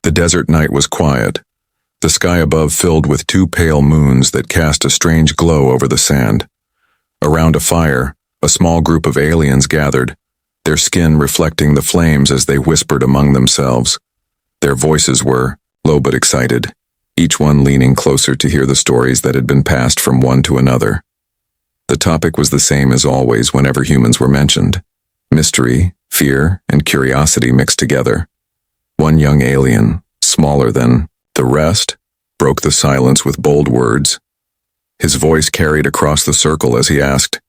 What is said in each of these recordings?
The desert night was quiet, the sky above filled with two pale moons that cast a strange glow over the sand. Around a fire, a small group of aliens gathered, their skin reflecting the flames as they whispered among themselves. Their voices were low but excited, each one leaning closer to hear the stories that had been passed from one to another. The topic was the same as always whenever humans were mentioned: mystery, fear, and curiosity mixed together. One young alien, smaller than the rest, broke the silence with bold words. His voice carried across the circle as he asked,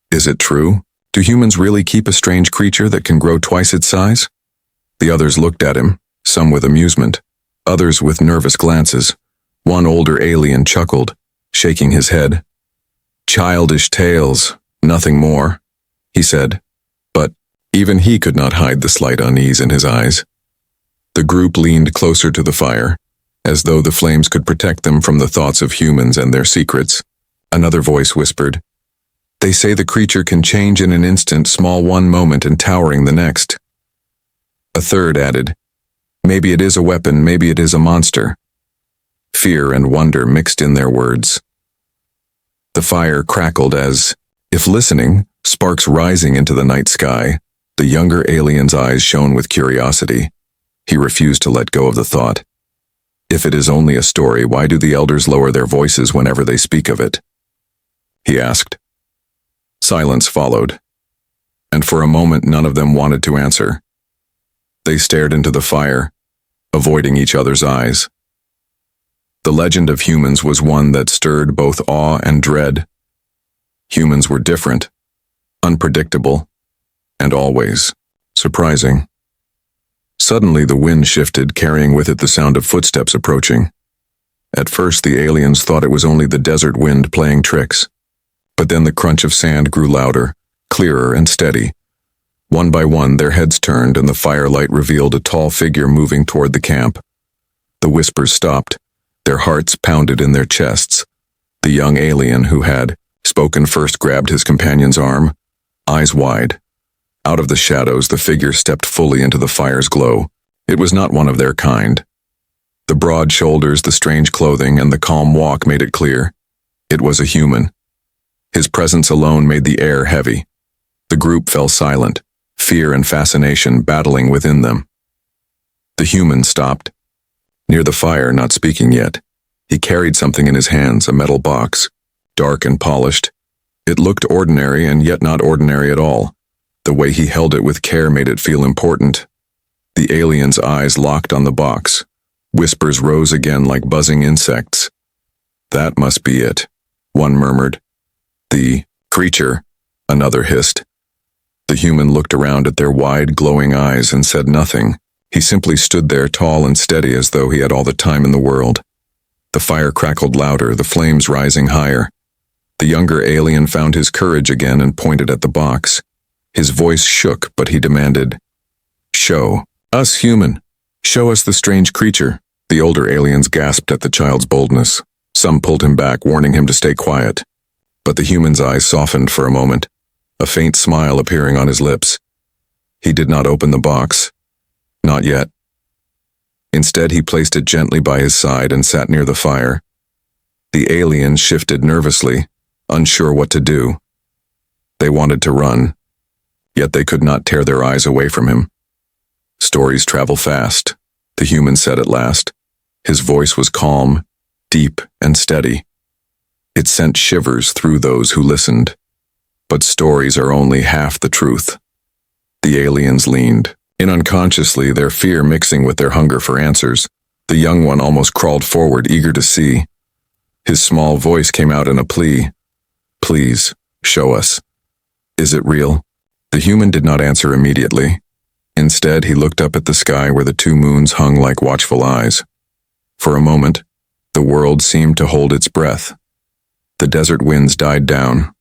"Is it true? Do humans really keep a strange creature that can grow twice its size?" The others looked at him, some with amusement, others with nervous glances. One older alien chuckled, shaking his head. "Childish tales, nothing more," he said, but even he could not hide the slight unease in his eyes. The group leaned closer to the fire, as though the flames could protect them from the thoughts of humans and their secrets. Another voice whispered, "They say the creature can change in an instant, small one moment and towering the next." A third added, "Maybe it is a weapon, maybe it is a monster." Fear and wonder mixed in their words. The fire crackled as, if listening, sparks rising into the night sky. The younger alien's eyes shone with curiosity. He refused to let go of the thought. If it is only a story, why do the elders lower their voices whenever they speak of it? He asked. Silence followed, and for a moment none of them wanted to answer. They stared into the fire, avoiding each other's eyes. The legend of humans was one that stirred both awe and dread. Humans were different, unpredictable, and always surprising. Suddenly the wind shifted, carrying with it the sound of footsteps approaching. At first the aliens thought it was only the desert wind playing tricks, but then the crunch of sand grew louder, clearer and steady. One by one their heads turned and the firelight revealed a tall figure moving toward the camp. The whispers stopped, their hearts pounded in their chests. The young alien who had spoken first grabbed his companion's arm, eyes wide. Out of the shadows, the figure stepped fully into the fire's glow. It was not one of their kind. The broad shoulders, the strange clothing, and the calm walk made it clear. It was a human. His presence alone made the air heavy. The group fell silent, fear and fascination battling within them. The human stopped. Near the fire, not speaking yet, he carried something in his hands, a metal box, dark and polished. It looked ordinary and yet not ordinary at all. The way he held it with care made it feel important. The alien's eyes locked on the box. Whispers rose again like buzzing insects. "That must be it," one murmured. "The creature," another hissed. The human looked around at their wide, glowing eyes and said nothing. He simply stood there tall and steady as though he had all the time in the world. The fire crackled louder, the flames rising higher. The younger alien found his courage again and pointed at the box. His voice shook, but he demanded, "Show us, human. Show us the strange creature." The older aliens gasped at the child's boldness. Some pulled him back, warning him to stay quiet. But the human's eyes softened for a moment, a faint smile appearing on his lips. He did not open the box. Not yet. Instead, he placed it gently by his side and sat near the fire. The aliens shifted nervously, unsure what to do. They wanted to run, yet they could not tear their eyes away from him. "Stories travel fast," the human said at last. His voice was calm, deep, and steady. It sent shivers through those who listened. But stories are only half the truth. The aliens leaned, in unconsciously, their fear mixing with their hunger for answers. The young one almost crawled forward, eager to see. His small voice came out in a plea. "Please, show us. Is it real?" The human did not answer immediately. Instead, he looked up at the sky where the two moons hung like watchful eyes. For a moment, the world seemed to hold its breath. The desert winds died down.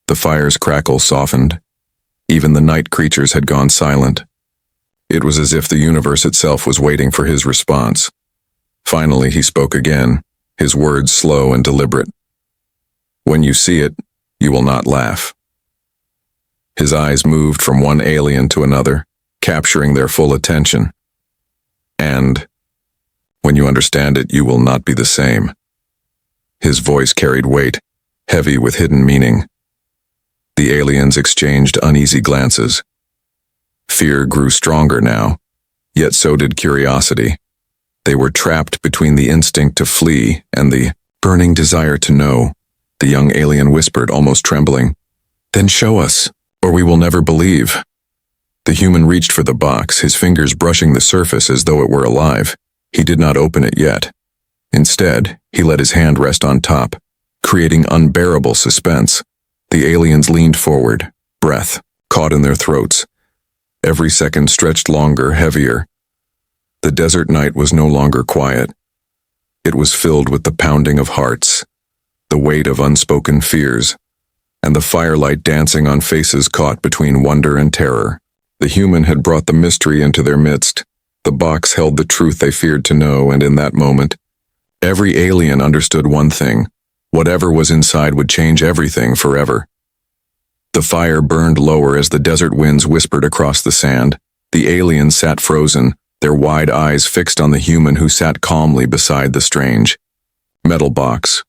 The fire's crackle softened. Even the night creatures had gone silent. It was as if the universe itself was waiting for his response. Finally, he spoke again, his words slow and deliberate. "When you see it, you will not laugh." His eyes moved from one alien to another, capturing their full attention. "And When you understand it, you will not be the same. His voice carried weight, heavy with hidden meaning. The aliens exchanged uneasy glances. Fear grew stronger now, yet so did curiosity. They were trapped between the instinct to flee and the burning desire to know. The young alien whispered, almost trembling, "Then show us, or we will never believe." The human reached for the box, his fingers brushing the surface as though it were alive. He did not open it yet. Instead, he let his hand rest on top, creating unbearable suspense. The aliens leaned forward, breath caught in their throats. Every second stretched longer, heavier. The desert night was no longer quiet. It was filled with the pounding of hearts, the weight of unspoken fears, and the firelight dancing on faces caught between wonder and terror. The human had brought the mystery into their midst. The box held the truth they feared to know, and in that moment, every alien understood one thing: whatever was inside would change everything forever. The fire burned lower as the desert winds whispered across the sand. The aliens sat frozen, their wide eyes fixed on the human who sat calmly beside the strange metal box.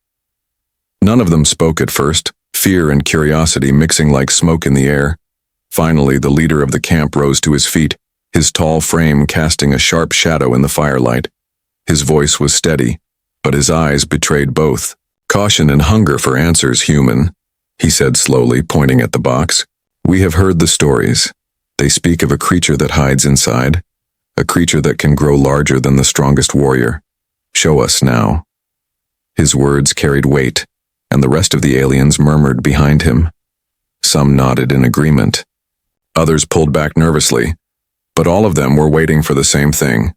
None of them spoke at first, fear and curiosity mixing like smoke in the air. Finally, the leader of the camp rose to his feet, his tall frame casting a sharp shadow in the firelight. His voice was steady, but his eyes betrayed both caution and hunger for answers. "Human," he said slowly, pointing at the box. "We have heard the stories. They speak of a creature that hides inside, a creature that can grow larger than the strongest warrior. Show us now." His words carried weight, and the rest of the aliens murmured behind him. Some nodded in agreement. Others pulled back nervously, but all of them were waiting for the same thing.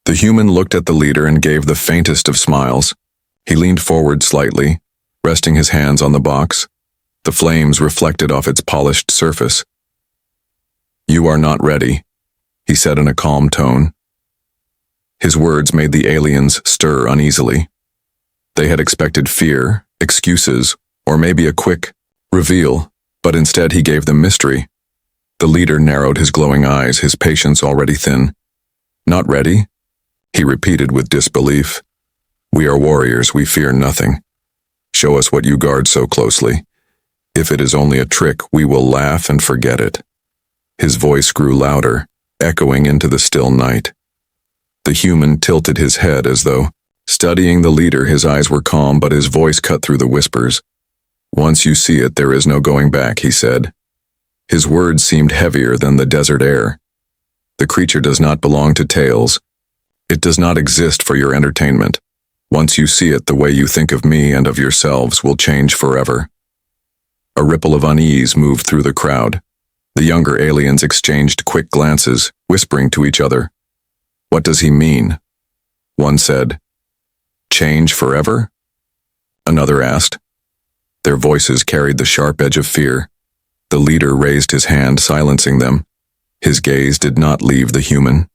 The human looked at the leader and gave the faintest of smiles. He leaned forward slightly, resting his hands on the box. The flames reflected off its polished surface. "You are not ready," he said in a calm tone. His words made the aliens stir uneasily. They had expected fear, excuses, or maybe a quick reveal, but instead he gave them mystery. The leader narrowed his glowing eyes, his patience already thin. "Not ready?" he repeated with disbelief. "We are warriors, we fear nothing. Show us what you guard so closely. If it is only a trick, we will laugh and forget it." His voice grew louder, echoing into the still night. The human tilted his head as though studying the leader. His eyes were calm, but his voice cut through the whispers. "Once you see it, there is no going back," he said. His words seemed heavier than the desert air. "The creature does not belong to tales. It does not exist for your entertainment. Once you see it, the way you think of me and of yourselves will change forever." A ripple of unease moved through the crowd. The younger aliens exchanged quick glances, whispering to each other. "What does he mean?" One said. "Change forever?" Another asked. Their voices carried the sharp edge of fear. The leader raised his hand, silencing them. His gaze did not leave the human.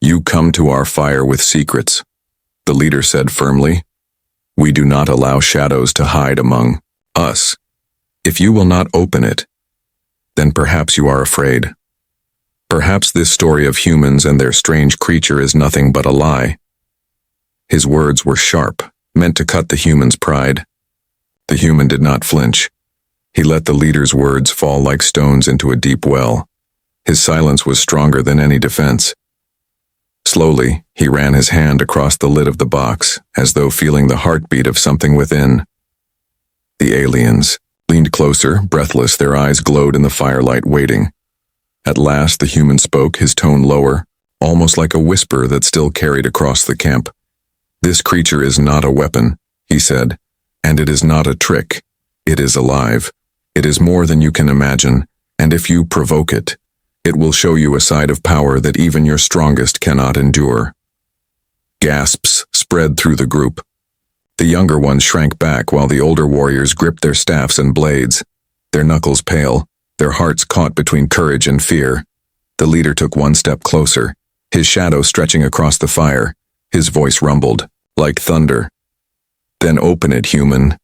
"You come to our fire with secrets," the leader said firmly. "We do not allow shadows to hide among us. If you will not open it, then perhaps you are afraid. Perhaps this story of humans and their strange creature is nothing but a lie." His words were sharp, meant to cut the human's pride. The human did not flinch. He let the leader's words fall like stones into a deep well. His silence was stronger than any defense. Slowly, he ran his hand across the lid of the box, as though feeling the heartbeat of something within. The aliens leaned closer, breathless, their eyes glowed in the firelight, waiting. At last the human spoke, his tone lower, almost like a whisper that still carried across the camp. "This creature is not a weapon," he said, "and it is not a trick. It is alive. It is more than you can imagine, and if you provoke it, it will show you a side of power that even your strongest cannot endure." Gasps spread through the group. The younger ones shrank back while the older warriors gripped their staffs and blades, their knuckles pale, their hearts caught between courage and fear. The leader took one step closer, his shadow stretching across the fire. His voice rumbled, like thunder. "Then open it, human.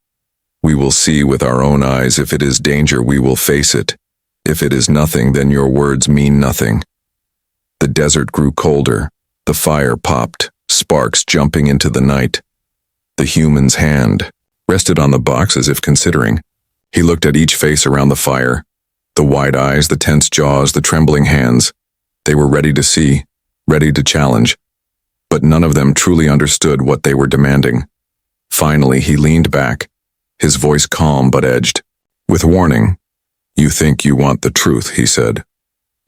We will see with our own eyes. If it is danger, we will face it. If it is nothing, then your words mean nothing." The desert grew colder. The fire popped, sparks jumping into the night. The human's hand rested on the box as if considering. He looked at each face around the fire. The wide eyes, the tense jaws, the trembling hands. They were ready to see, ready to challenge. But none of them truly understood what they were demanding. Finally, he leaned back, his voice calm but edged. With warning, "You think you want the truth," he said.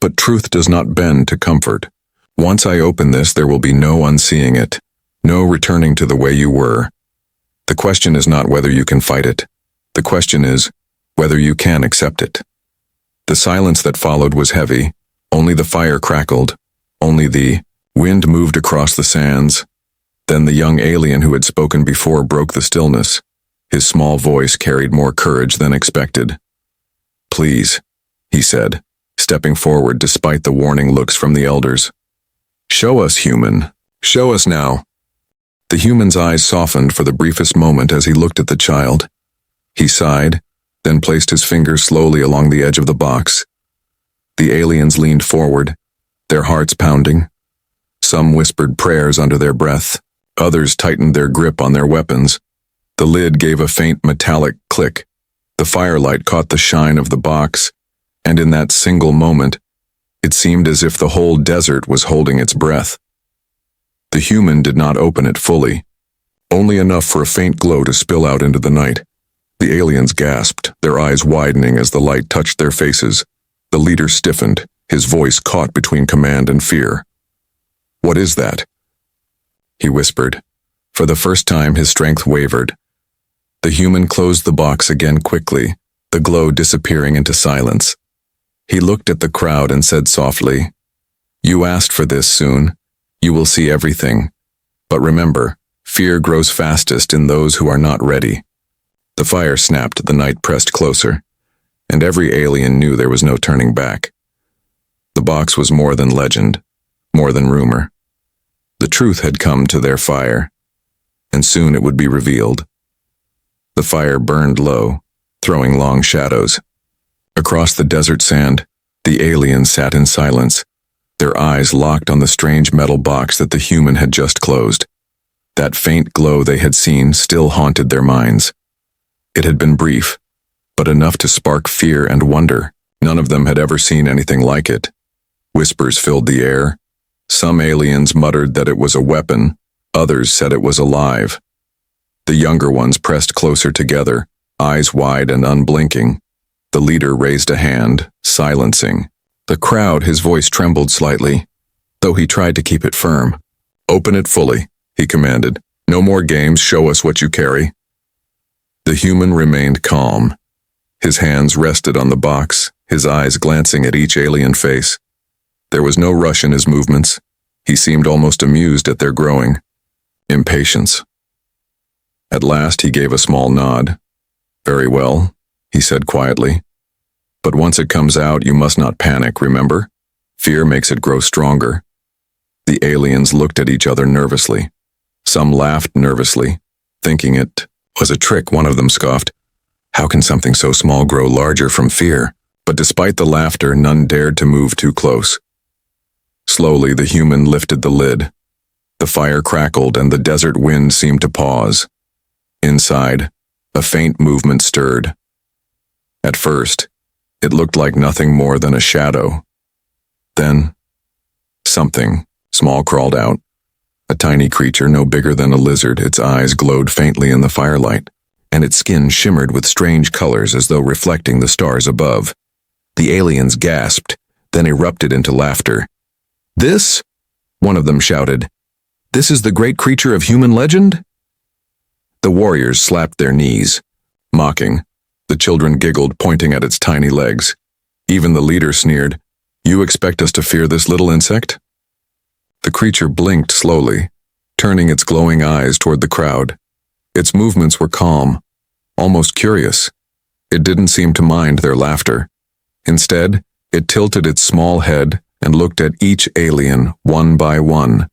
"But truth does not bend to comfort. Once I open this, there will be no unseeing it, no returning to the way you were. The question is not whether you can fight it. The question is whether you can accept it." The silence that followed was heavy. Only the fire crackled. Only the wind moved across the sands. Then the young alien who had spoken before broke the stillness. His small voice carried more courage than expected. "Please," he said, stepping forward despite the warning looks from the elders. "Show us, human. Show us now." The human's eyes softened for the briefest moment as he looked at the child. He sighed, then placed his fingers slowly along the edge of the box. The aliens leaned forward, their hearts pounding. Some whispered prayers under their breath. Others tightened their grip on their weapons. The lid gave a faint metallic click. The firelight caught the shine of the box, and in that single moment, it seemed as if the whole desert was holding its breath. The human did not open it fully, only enough for a faint glow to spill out into the night. The aliens gasped, their eyes widening as the light touched their faces. The leader stiffened, his voice caught between command and fear. "What is that?" he whispered. For the first time, his strength wavered. The human closed the box again quickly, the glow disappearing into silence. He looked at the crowd and said softly, "You asked for this soon. You will see everything. But remember, fear grows fastest in those who are not ready." The fire snapped, the night pressed closer, and every alien knew there was no turning back. The box was more than legend, more than rumor. The truth had come to their fire, and soon it would be revealed. The fire burned low, throwing long shadows. Across the desert sand, the aliens sat in silence, their eyes locked on the strange metal box that the human had just closed. That faint glow they had seen still haunted their minds. It had been brief, but enough to spark fear and wonder. None of them had ever seen anything like it. Whispers filled the air. Some aliens muttered that it was a weapon, others said it was alive. The younger ones pressed closer together, eyes wide and unblinking. The leader raised a hand, silencing. The crowd, his voice trembled slightly, though he tried to keep it firm. "Open it fully," he commanded. "No more games, show us what you carry." The human remained calm. His hands rested on the box, his eyes glancing at each alien face. There was no rush in his movements. He seemed almost amused at their growing impatience. At last he gave a small nod. "Very well," he said quietly. "But once it comes out, you must not panic, remember? Fear makes it grow stronger." The aliens looked at each other nervously. Some laughed nervously, thinking it was a trick. One of them scoffed. "How can something so small grow larger from fear?" But despite the laughter, none dared to move too close. Slowly, the human lifted the lid. The fire crackled and the desert wind seemed to pause. Inside, a faint movement stirred. At first, it looked like nothing more than a shadow. Then, something small crawled out. A tiny creature no bigger than a lizard, its eyes glowed faintly in the firelight, and its skin shimmered with strange colors as though reflecting the stars above. The aliens gasped, then erupted into laughter. "This?" one of them shouted. "This is the great creature of human legend?" The warriors slapped their knees, mocking. The children giggled, pointing at its tiny legs. Even the leader sneered, "You expect us to fear this little insect?" The creature blinked slowly, turning its glowing eyes toward the crowd. Its movements were calm, almost curious. It didn't seem to mind their laughter. Instead, it tilted its small head and looked at each alien one by one.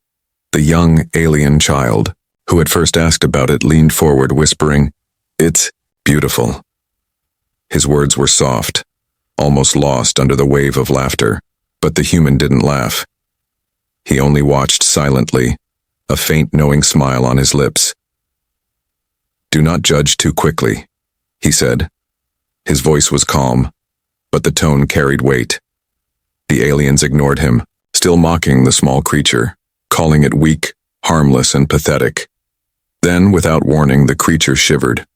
The young alien child, who had first asked about it, leaned forward, whispering, "It's beautiful." His words were soft, almost lost under the wave of laughter, but the human didn't laugh. He only watched silently, a faint knowing smile on his lips. "Do not judge too quickly," he said. His voice was calm, but the tone carried weight. The aliens ignored him, still mocking the small creature, calling it weak, harmless, and pathetic. Then, without warning, the creature shivered.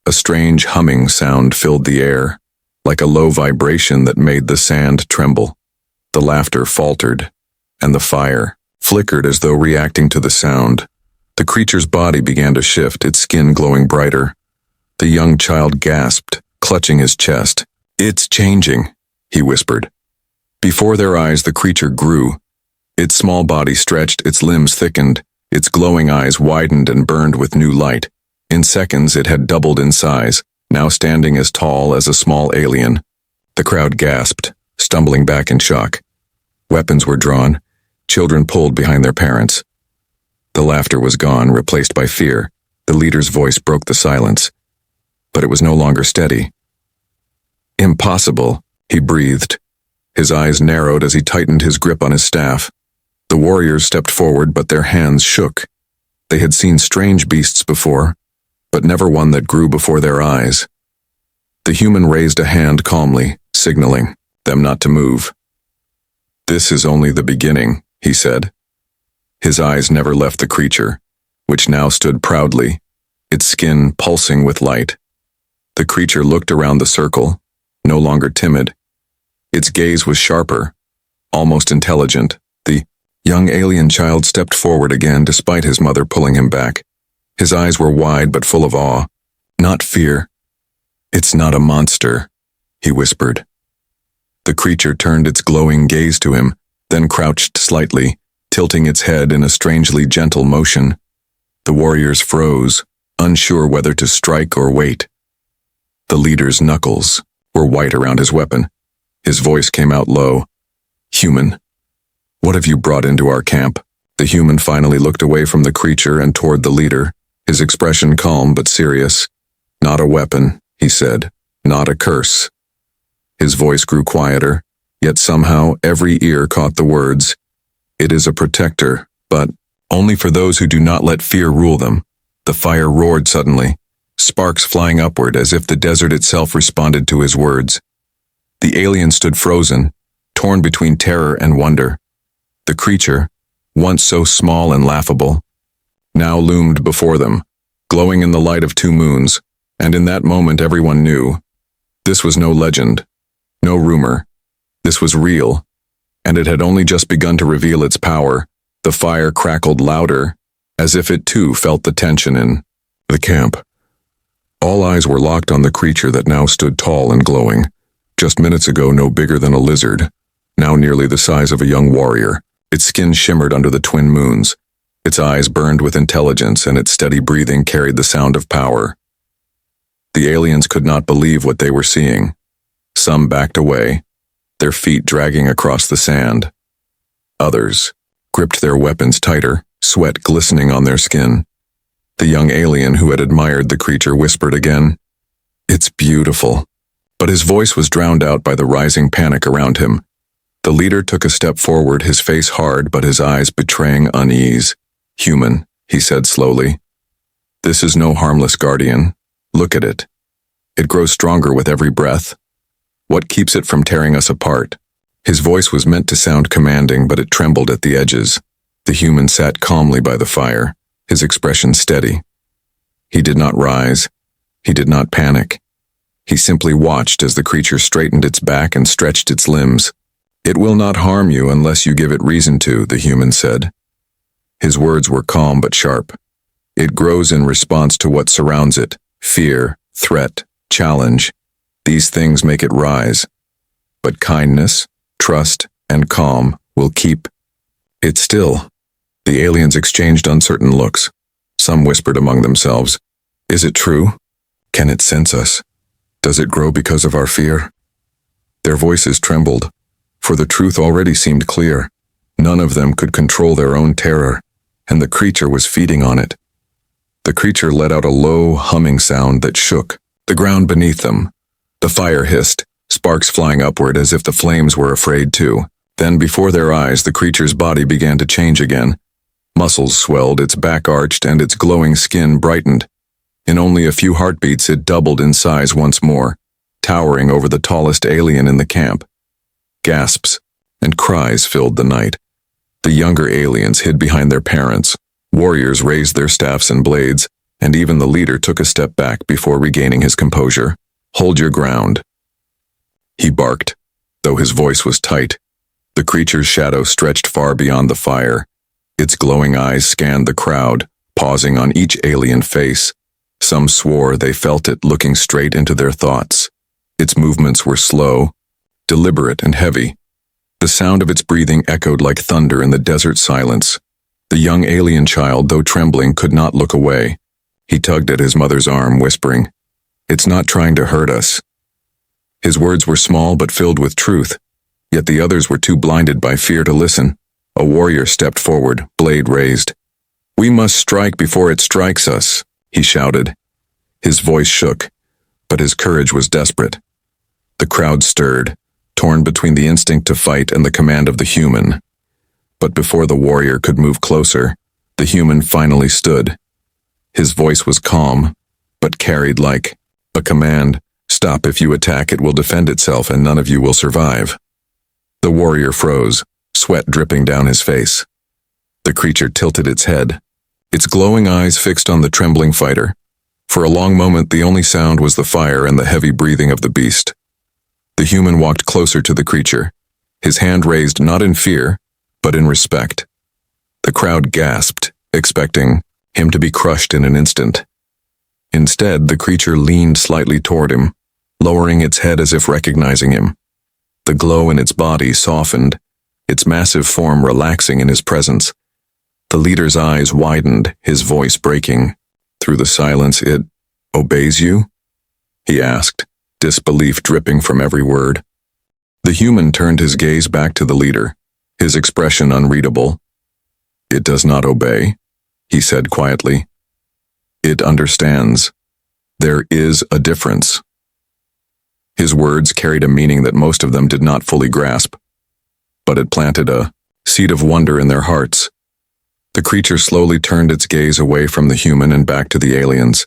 A strange humming sound filled the air, like a low vibration that made the sand tremble. The laughter faltered, and the fire flickered as though reacting to the sound. The creature's body began to shift, its skin glowing brighter. The young child gasped, clutching his chest. "It's changing," he whispered. Before their eyes, the creature grew. Its small body stretched, its limbs thickened, its glowing eyes widened and burned with new light. In seconds, it had doubled in size, now standing as tall as a small alien. The crowd gasped, stumbling back in shock. Weapons were drawn. Children pulled behind their parents. The laughter was gone, replaced by fear. The leader's voice broke the silence. But it was no longer steady. "Impossible," he breathed. His eyes narrowed as he tightened his grip on his staff. The warriors stepped forward, but their hands shook. They had seen strange beasts before, but never one that grew before their eyes. The human raised a hand calmly, signaling them not to move. "This is only the beginning," he said. His eyes never left the creature, which now stood proudly, its skin pulsing with light. The creature looked around the circle, no longer timid. Its gaze was sharper, almost intelligent. The young alien child stepped forward again despite his mother pulling him back. His eyes were wide but full of awe, not fear. "It's not a monster," he whispered. The creature turned its glowing gaze to him, then crouched slightly, tilting its head in a strangely gentle motion. The warriors froze, unsure whether to strike or wait. The leader's knuckles were white around his weapon. His voice came out low. "Human, what have you brought into our camp?" The human finally looked away from the creature and toward the leader, his expression calm but serious. "Not a weapon," he said. "Not a curse." His voice grew quieter, yet somehow every ear caught the words. "It is a protector, but only for those who do not let fear rule them." The fire roared suddenly, sparks flying upward as if the desert itself responded to his words. The alien stood frozen, torn between terror and wonder. The creature, once so small and laughable, now loomed before them, glowing in the light of two moons, and in that moment everyone knew. This was no legend, no rumor. This was real, and it had only just begun to reveal its power. The fire crackled louder, as if it too felt the tension in the camp. All eyes were locked on the creature that now stood tall and glowing. Just minutes ago no bigger than a lizard, now nearly the size of a young warrior. Its skin shimmered under the twin moons. Its eyes burned with intelligence, and its steady breathing carried the sound of power. The aliens could not believe what they were seeing. Some backed away, their feet dragging across the sand. Others gripped their weapons tighter, sweat glistening on their skin. The young alien who had admired the creature whispered again, "It's beautiful." But his voice was drowned out by the rising panic around him. The leader took a step forward, his face hard but his eyes betraying unease. "Human," he said slowly. "This is no harmless guardian. Look at it. It grows stronger with every breath. What keeps it from tearing us apart?" His voice was meant to sound commanding, but it trembled at the edges. The human sat calmly by the fire, his expression steady. He did not rise. He did not panic. He simply watched as the creature straightened its back and stretched its limbs. "It will not harm you unless you give it reason to," the human said. His words were calm but sharp. "It grows in response to what surrounds it: fear, threat, challenge. These things make it rise. But kindness, trust, and calm will keep it still." The aliens exchanged uncertain looks. Some whispered among themselves, "Is it true? Can it sense us? Does it grow because of our fear?" Their voices trembled, for the truth already seemed clear. None of them could control their own terror, and the creature was feeding on it. The creature let out a low, humming sound that shook the ground beneath them. The fire hissed, sparks flying upward as if the flames were afraid too. Then before their eyes, the creature's body began to change again. Muscles swelled, its back arched, and its glowing skin brightened. In only a few heartbeats, it doubled in size once more, towering over the tallest alien in the camp. Gasps and cries filled the night. The younger aliens hid behind their parents. Warriors raised their staffs and blades, and even the leader took a step back before regaining his composure. "Hold your ground," he barked, though his voice was tight. The creature's shadow stretched far beyond the fire. Its glowing eyes scanned the crowd, pausing on each alien face. Some swore they felt it looking straight into their thoughts. Its movements were slow, deliberate, and heavy. The sound of its breathing echoed like thunder in the desert silence. The young alien child, though trembling, could not look away. He tugged at his mother's arm, whispering, "It's not trying to hurt us." His words were small but filled with truth, yet the others were too blinded by fear to listen. A warrior stepped forward, blade raised. "We must strike before it strikes us," he shouted. His voice shook, but his courage was desperate. The crowd stirred, torn between the instinct to fight and the command of the human. But before the warrior could move closer, the human finally stood. His voice was calm, but carried like a command. "Stop. If you attack, it will defend itself and none of you will survive." The warrior froze, sweat dripping down his face. The creature tilted its head, its glowing eyes fixed on the trembling fighter. For a long moment, the only sound was the fire and the heavy breathing of the beast. The human walked closer to the creature, his hand raised not in fear, but in respect. The crowd gasped, expecting him to be crushed in an instant. Instead, the creature leaned slightly toward him, lowering its head as if recognizing him. The glow in its body softened, its massive form relaxing in his presence. The leader's eyes widened, his voice breaking. Through the silence, "It obeys you?" he asked, disbelief dripping from every word. The human turned his gaze back to the leader, his expression unreadable. "It does not obey," he said quietly. "It understands. There is a difference." His words carried a meaning that most of them did not fully grasp, but it planted a seed of wonder in their hearts. The creature slowly turned its gaze away from the human and back to the aliens.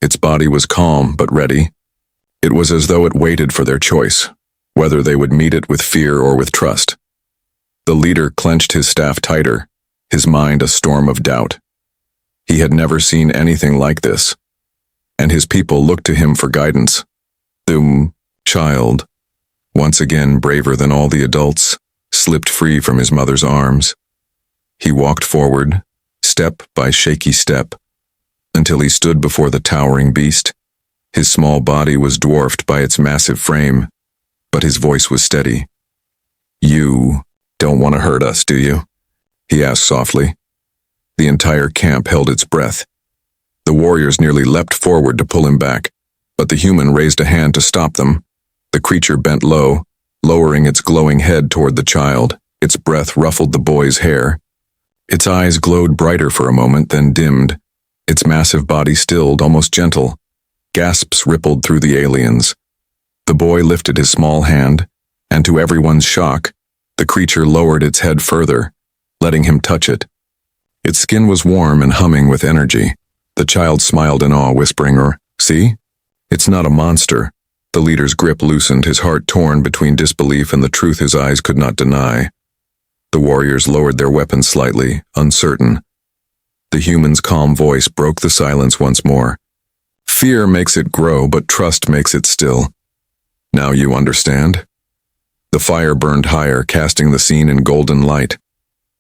Its body was calm but ready. It was as though it waited for their choice, whether they would meet it with fear or with trust. The leader clenched his staff tighter, his mind a storm of doubt. He had never seen anything like this, and his people looked to him for guidance. The child, once again braver than all the adults, slipped free from his mother's arms. He walked forward, step by shaky step, until he stood before the towering beast. His small body was dwarfed by its massive frame, but his voice was steady. "You don't want to hurt us, do you?" he asked softly. The entire camp held its breath. The warriors nearly leapt forward to pull him back, but the human raised a hand to stop them. The creature bent low, lowering its glowing head toward the child. Its breath ruffled the boy's hair. Its eyes glowed brighter for a moment, then dimmed. Its massive body stilled, almost gentle. Gasps rippled through the aliens. The boy lifted his small hand, and to everyone's shock, the creature lowered its head further, letting him touch it. Its skin was warm and humming with energy. The child smiled in awe, whispering, "See? It's not a monster." The leader's grip loosened, his heart torn between disbelief and the truth his eyes could not deny. The warriors lowered their weapons slightly, uncertain. The human's calm voice broke the silence once more. "Fear makes it grow, but trust makes it still. Now you understand?" The fire burned higher, casting the scene in golden light.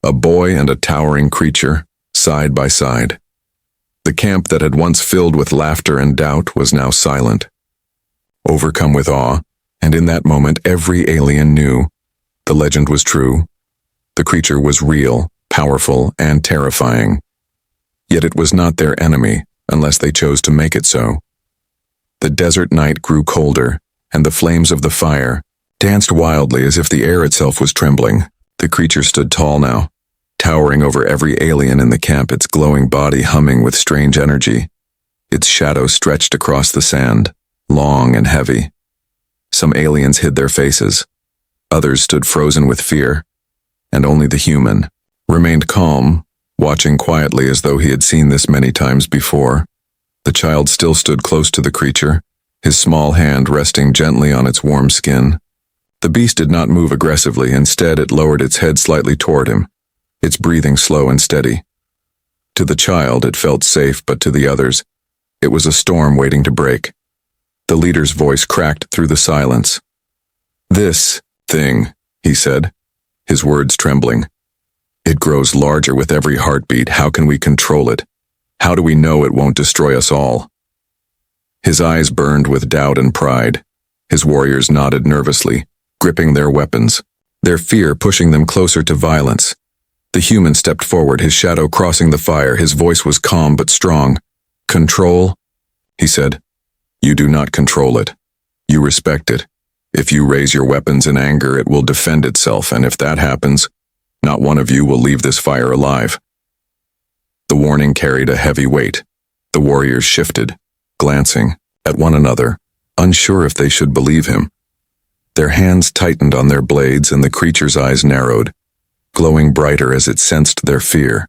A boy and a towering creature, side by side. The camp that had once filled with laughter and doubt was now silent, overcome with awe, and in that moment every alien knew the legend was true. The creature was real, powerful, and terrifying. Yet it was not their enemy, unless they chose to make it so. The desert night grew colder, and the flames of the fire danced wildly as if the air itself was trembling. The creature stood tall now, towering over every alien in the camp, its glowing body humming with strange energy. Its shadow stretched across the sand, long and heavy. Some aliens hid their faces. Others stood frozen with fear, and only the human remained calm, watching quietly as though he had seen this many times before. The child still stood close to the creature, his small hand resting gently on its warm skin. The beast did not move aggressively. Instead, it lowered its head slightly toward him, its breathing slow and steady. To the child, it felt safe, but to the others, it was a storm waiting to break. The leader's voice cracked through the silence. "This thing," he said, his words trembling. "It grows larger with every heartbeat. How can we control it? How do we know it won't destroy us all?" His eyes burned with doubt and pride. His warriors nodded nervously, gripping their weapons, their fear pushing them closer to violence. The human stepped forward, his shadow crossing the fire. His voice was calm but strong. "Control?" he said. "You do not control it. You respect it. If you raise your weapons in anger, it will defend itself, and if that happens, not one of you will leave this fire alive." The warning carried a heavy weight. The warriors shifted, glancing at one another, unsure if they should believe him. Their hands tightened on their blades, and the creature's eyes narrowed, glowing brighter as it sensed their fear.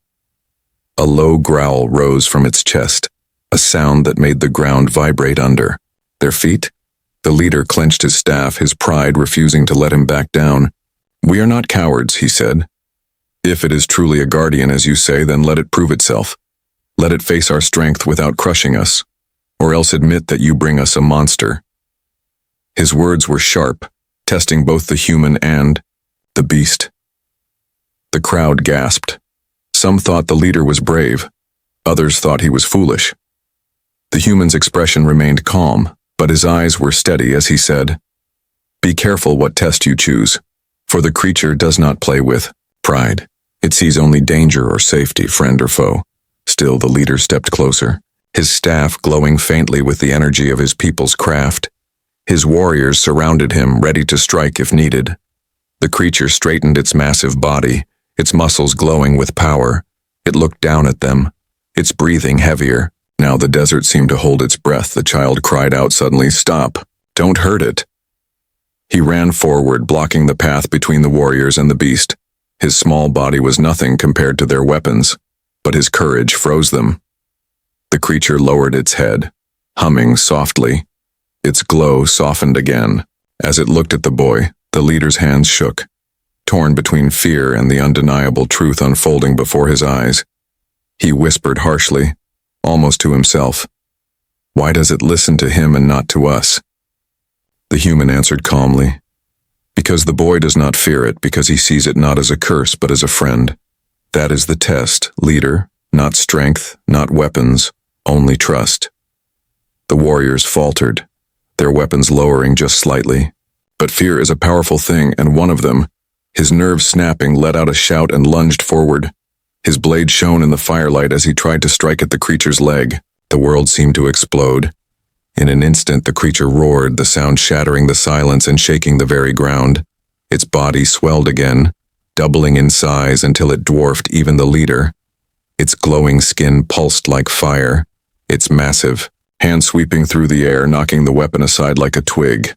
A low growl rose from its chest, a sound that made the ground vibrate under their feet. The leader clenched his staff, his pride refusing to let him back down. "We are not cowards," he said. "If it is truly a guardian, as you say, then let it prove itself. Let it face our strength without crushing us, or else admit that you bring us a monster." His words were sharp, testing both the human and the beast. The crowd gasped. Some thought the leader was brave. Others thought he was foolish. The human's expression remained calm, but his eyes were steady as he said, "Be careful what test you choose, for the creature does not play with pride. It sees only danger or safety, friend or foe." Still, the leader stepped closer, his staff glowing faintly with the energy of his people's craft. His warriors surrounded him, ready to strike if needed. The creature straightened its massive body, its muscles glowing with power. It looked down at them, its breathing heavier. Now the desert seemed to hold its breath. The child cried out suddenly, "Stop! Don't hurt it!" He ran forward, blocking the path between the warriors and the beast. His small body was nothing compared to their weapons, but his courage froze them. The creature lowered its head, humming softly. Its glow softened again. As it looked at the boy, the leader's hands shook, torn between fear and the undeniable truth unfolding before his eyes. He whispered harshly, almost to himself, "Why does it listen to him and not to us?" The human answered calmly, "Because the boy does not fear it, because he sees it not as a curse but as a friend. That is the test, leader, not strength, not weapons, only trust." The warriors faltered, their weapons lowering just slightly. But fear is a powerful thing, and one of them, his nerves snapping, let out a shout and lunged forward. His blade shone in the firelight as he tried to strike at the creature's leg. The world seemed to explode. In an instant, the creature roared, the sound shattering the silence and shaking the very ground. Its body swelled again, doubling in size until it dwarfed even the leader. Its glowing skin pulsed like fire, its massive hand sweeping through the air, knocking the weapon aside like a twig.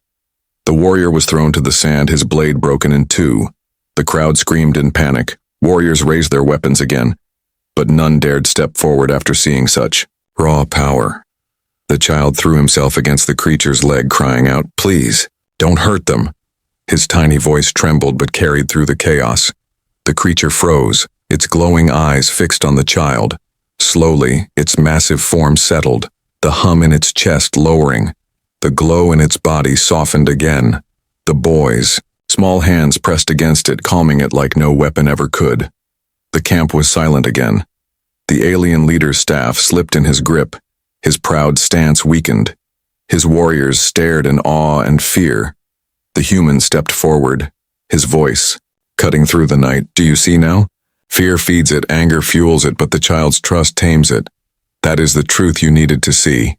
The warrior was thrown to the sand, his blade broken in two. The crowd screamed in panic. Warriors raised their weapons again, but none dared step forward after seeing such raw power. The child threw himself against the creature's leg, crying out, "Please, don't hurt them." His tiny voice trembled but carried through the chaos. The creature froze, its glowing eyes fixed on the child. Slowly, its massive form settled, the hum in its chest lowering. The glow in its body softened again. The boy's small hands pressed against it, calming it like no weapon ever could. The camp was silent again. The alien leader's staff slipped in his grip, his proud stance weakened. His warriors stared in awe and fear. The human stepped forward, his voice cutting through the night. "Do you see now? Fear feeds it, anger fuels it, but the child's trust tames it. That is the truth you needed to see."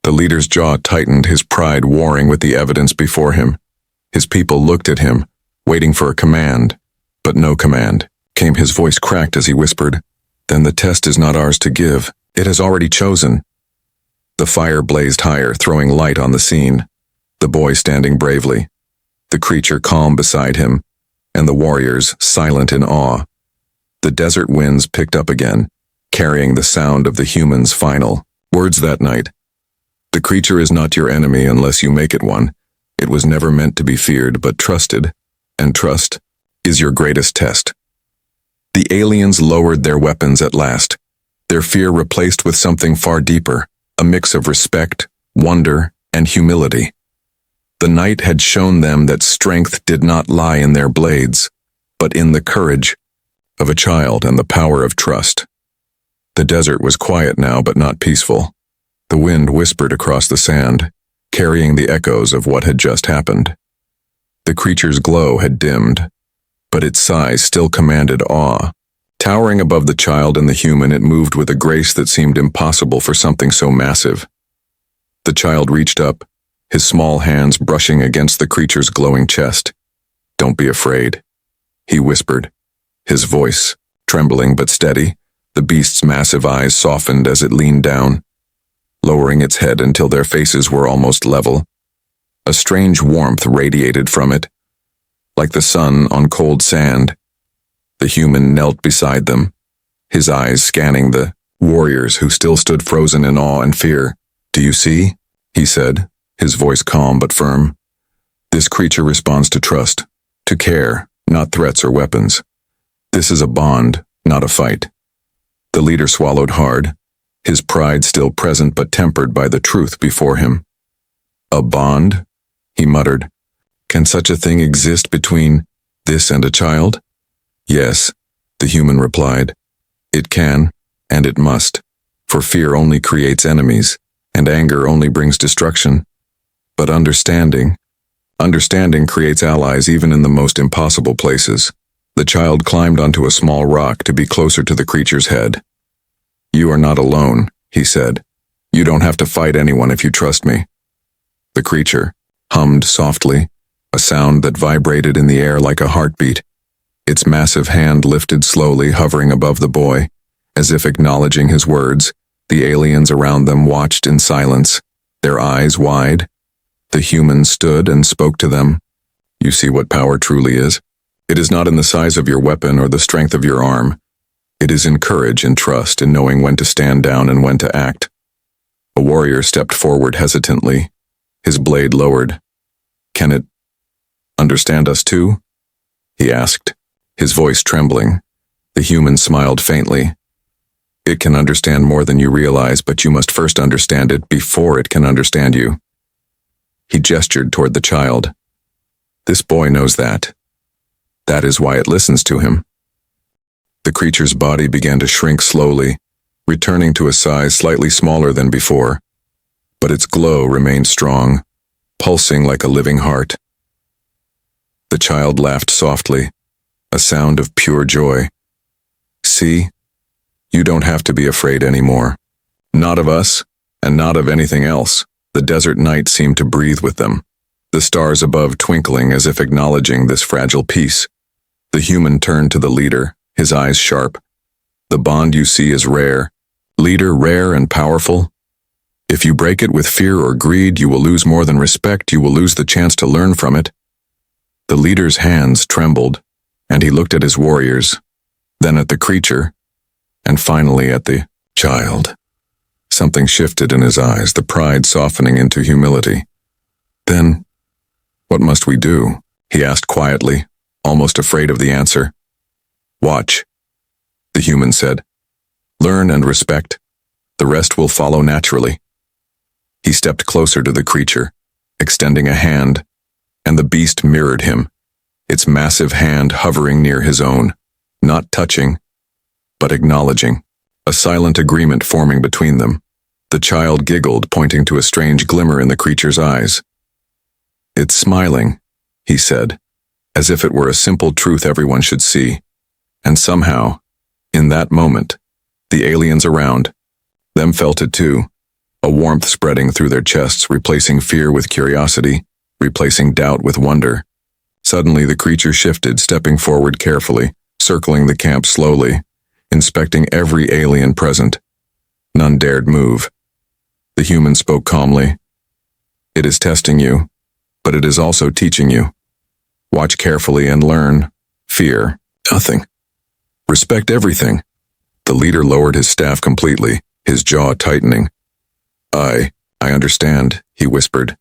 The leader's jaw tightened, his pride warring with the evidence before him. His people looked at him, waiting for a command, but no command came. His voice cracked as he whispered, "Then the test is not ours to give. It has already chosen." The fire blazed higher, throwing light on the scene. The boy standing bravely, the creature calm beside him, and the warriors silent in awe. The desert winds picked up again, carrying the sound of the humans' final words that night. The creature is not your enemy unless you make it one. It was never meant to be feared but trusted, and trust is your greatest test. The aliens lowered their weapons at last, their fear replaced with something far deeper, a mix of respect, wonder, and humility. The night had shown them that strength did not lie in their blades, but in the courage of a child and the power of trust. The desert was quiet now, but not peaceful. The wind whispered across the sand, carrying the echoes of what had just happened. The creature's glow had dimmed, but its size still commanded awe. Towering above the child and the human, it moved with a grace that seemed impossible for something so massive. The child reached up, his small hands brushing against the creature's glowing chest. "Don't be afraid," he whispered, his voice trembling but steady. The beast's massive eyes softened as it leaned down, lowering its head until their faces were almost level. A strange warmth radiated from it, like the sun on cold sand. The human knelt beside them, his eyes scanning the warriors who still stood frozen in awe and fear. "Do you see?" he said, his voice calm but firm. "This creature responds to trust, to care, not threats or weapons. This is a bond, not a fight." The leader swallowed hard, his pride still present but tempered by the truth before him. "A bond?" he muttered. "Can such a thing exist between this and a child?" "Yes," the human replied. "It can, and it must, for fear only creates enemies, and anger only brings destruction. But understanding creates allies even in the most impossible places." The child climbed onto a small rock to be closer to the creature's head. "You are not alone," he said. "You don't have to fight anyone if you trust me." The creature hummed softly, a sound that vibrated in the air like a heartbeat. Its massive hand lifted slowly, hovering above the boy, as if acknowledging his words. The aliens around them watched in silence, their eyes wide. The human stood and spoke to them. "You see what power truly is? It is not in the size of your weapon or the strength of your arm. It is in courage and trust, in knowing when to stand down and when to act." A warrior stepped forward hesitantly, his blade lowered. "Can it understand us too?" he asked, his voice trembling. The human smiled faintly. "It can understand more than you realize, but you must first understand it before it can understand you." He gestured toward the child. "This boy knows that. That is why it listens to him." The creature's body began to shrink slowly, returning to a size slightly smaller than before, but its glow remained strong, pulsing like a living heart. The child laughed softly, a sound of pure joy. "See? You don't have to be afraid anymore. Not of us, and not of anything else." The desert night seemed to breathe with them, the stars above twinkling as if acknowledging this fragile peace. The human turned to the leader, his eyes sharp. "The bond you see is rare. Leader, rare and powerful. If you break it with fear or greed, you will lose more than respect. You will lose the chance to learn from it." The leader's hands trembled, and he looked at his warriors, then at the creature, and finally at the child. Something shifted in his eyes, the pride softening into humility. "Then, what must we do?" he asked quietly, almost afraid of the answer. "Watch," the human said. "Learn and respect. The rest will follow naturally." He stepped closer to the creature, extending a hand, and the beast mirrored him, its massive hand hovering near his own, not touching, but acknowledging, a silent agreement forming between them. The child giggled, pointing to a strange glimmer in the creature's eyes. "It's smiling," he said, as if it were a simple truth everyone should see. And somehow, in that moment, the aliens around them felt it too, a warmth spreading through their chests, replacing fear with curiosity, replacing doubt with wonder. Suddenly the creature shifted, stepping forward carefully, circling the camp slowly, inspecting every alien present. None dared move. The human spoke calmly. "It is testing you, but it is also teaching you. Watch carefully and learn. Fear nothing. Respect everything. The leader lowered his staff completely, his jaw tightening. I understand, he whispered.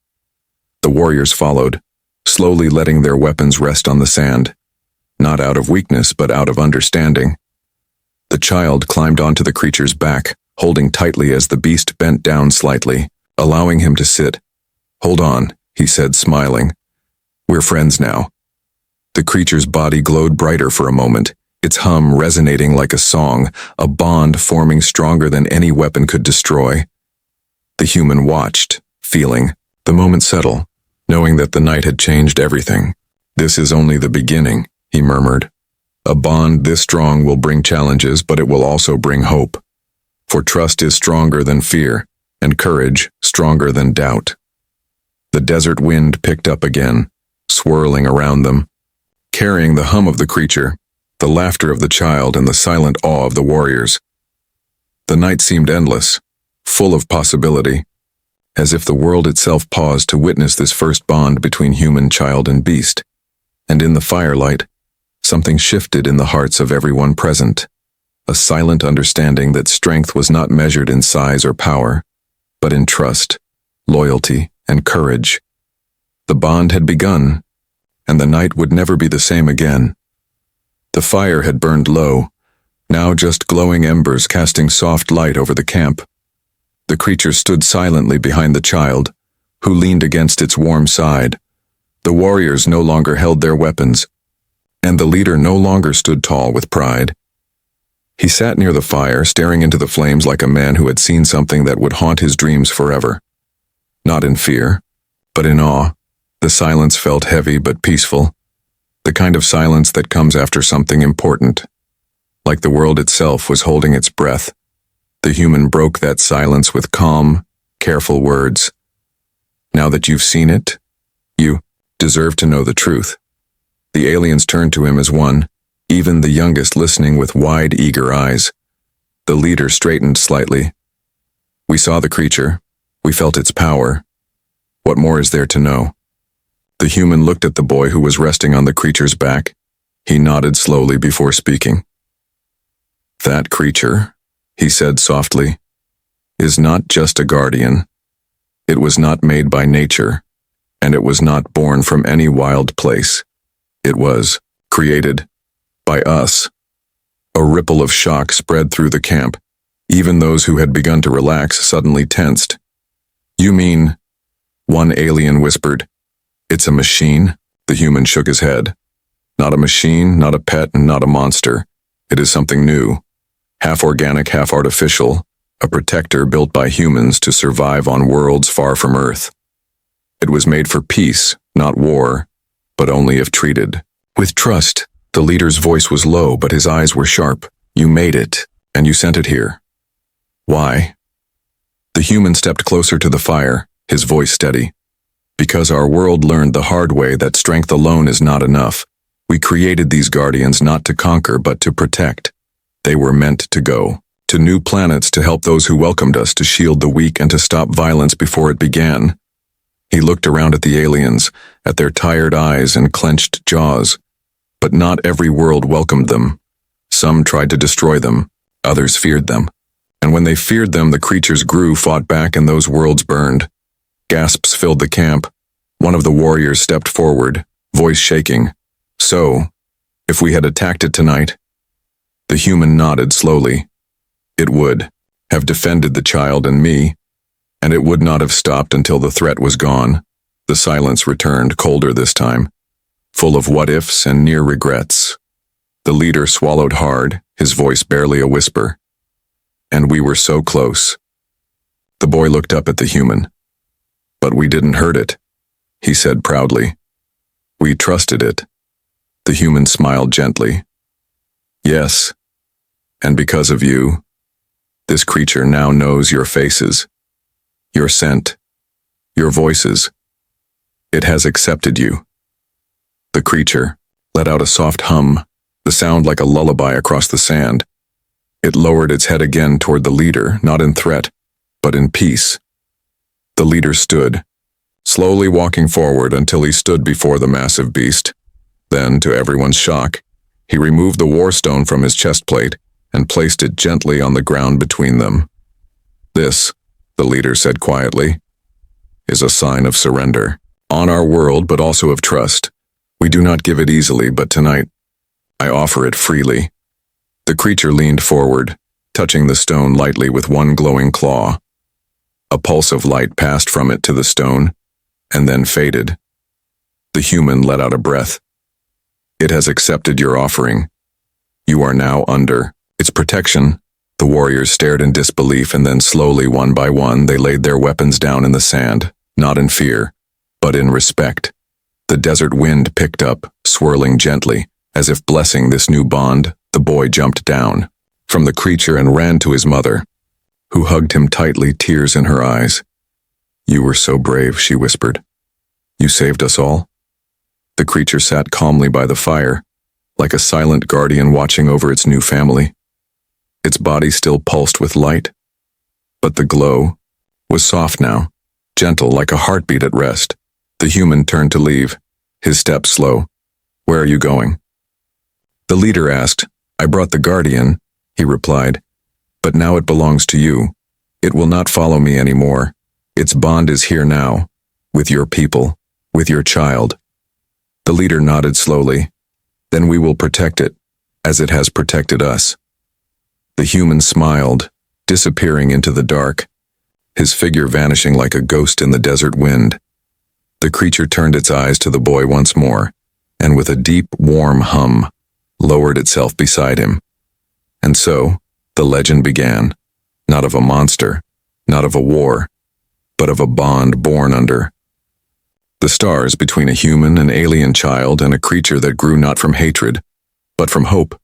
The warriors followed, slowly letting their weapons rest on the sand, not out of weakness but out of understanding. The child climbed onto the creature's back, holding tightly as the beast bent down slightly, allowing him to sit. "Hold on," he said, smiling. "We're friends now." The creature's body glowed brighter for a moment, its hum resonating like a song, a bond forming stronger than any weapon could destroy. The human watched, feeling the moment settle, knowing that the night had changed everything. "This is only the beginning," he murmured. "A bond this strong will bring challenges, but it will also bring hope. For trust is stronger than fear, and courage stronger than doubt." The desert wind picked up again, swirling around them, carrying the hum of the creature, the laughter of the child, and the silent awe of the warriors. The night seemed endless, full of possibility, as if the world itself paused to witness this first bond between human, child, and beast. And in the firelight, something shifted in the hearts of everyone present, a silent understanding that strength was not measured in size or power, but in trust, loyalty, and courage. The bond had begun, and the night would never be the same again. The fire had burned low, now just glowing embers casting soft light over the camp. The creature stood silently behind the child, who leaned against its warm side. The warriors no longer held their weapons, and the leader no longer stood tall with pride. He sat near the fire, staring into the flames like a man who had seen something that would haunt his dreams forever. Not in fear, but in awe. The silence felt heavy but peaceful, the kind of silence that comes after something important, like the world itself was holding its breath. The human broke that silence with calm, careful words. "Now that you've seen it, you deserve to know the truth." The aliens turned to him as one, even the youngest listening with wide, eager eyes. The leader straightened slightly. "We saw the creature. We felt its power. What more is there to know?" The human looked at the boy who was resting on the creature's back. He nodded slowly before speaking. "That creature," he said softly, "is not just a guardian. It was not made by nature, and it was not born from any wild place. It was created by us." A ripple of shock spread through the camp. Even those who had begun to relax suddenly tensed. "You mean?" one alien whispered. "It's a machine?" The human shook his head. "Not a machine, not a pet, and not a monster. It is something new. Half organic, half artificial, a protector built by humans to survive on worlds far from Earth. It was made for peace, not war, but only if treated with trust." The leader's voice was low, but his eyes were sharp. "You made it, and you sent it here. Why?" The human stepped closer to the fire, his voice steady. "Because our world learned the hard way that strength alone is not enough. We created these guardians not to conquer, but to protect. They were meant to go to new planets to help those who welcomed us, to shield the weak, and to stop violence before it began." He looked around at the aliens, at their tired eyes and clenched jaws. But not every world welcomed them. Some tried to destroy them, others feared them. And when they feared them, the creatures grew, fought back, and those worlds burned. Gasps filled the camp. One of the warriors stepped forward, voice shaking. "So, if we had attacked it tonight?" The human nodded slowly. "It would have defended the child and me, and it would not have stopped until the threat was gone." The silence returned, colder this time, full of what-ifs and near regrets. The leader swallowed hard, his voice barely a whisper. "And we were so close." The boy looked up at the human. "But we didn't hurt it," he said proudly. "We trusted it." The human smiled gently. "Yes, and because of you, this creature now knows your faces, your scent, your voices. It has accepted you." The creature let out a soft hum, the sound like a lullaby across the sand. It lowered its head again toward the leader, not in threat, but in peace. The leader stood, slowly walking forward until he stood before the massive beast. Then, to everyone's shock, He removed the war stone from his chest plate and placed it gently on the ground between them. "This," the leader said quietly, "is a sign of surrender. On our world, but also of trust. We do not give it easily, but tonight, I offer it freely." The creature leaned forward, touching the stone lightly with one glowing claw. A pulse of light passed from it to the stone, and then faded. The human let out a breath. "It has accepted your offering. You are now under its protection." The warriors stared in disbelief, and then slowly, one by one, they laid their weapons down in the sand, not in fear, but in respect. The desert wind picked up, swirling gently, as if blessing this new bond. The boy jumped down from the creature and ran to his mother, who hugged him tightly, tears in her eyes. "You were so brave," she whispered. "You saved us all." The creature sat calmly by the fire, like a silent guardian watching over its new family. Its body still pulsed with light, but the glow was soft now, gentle like a heartbeat at rest. The human turned to leave, his steps slow. "Where are you going?" The leader asked. "I brought the guardian," he replied, "but now it belongs to you. It will not follow me anymore. Its bond is here now, with your people, with your child." The leader nodded slowly. "Then we will protect it, as it has protected us." The human smiled, disappearing into the dark, his figure vanishing like a ghost in the desert wind. The creature turned its eyes to the boy once more, and with a deep, warm hum, lowered itself beside him. And so, the legend began, not of a monster, not of a war, but of a bond born under the stars between a human and alien child and a creature that grew not from hatred, but from hope.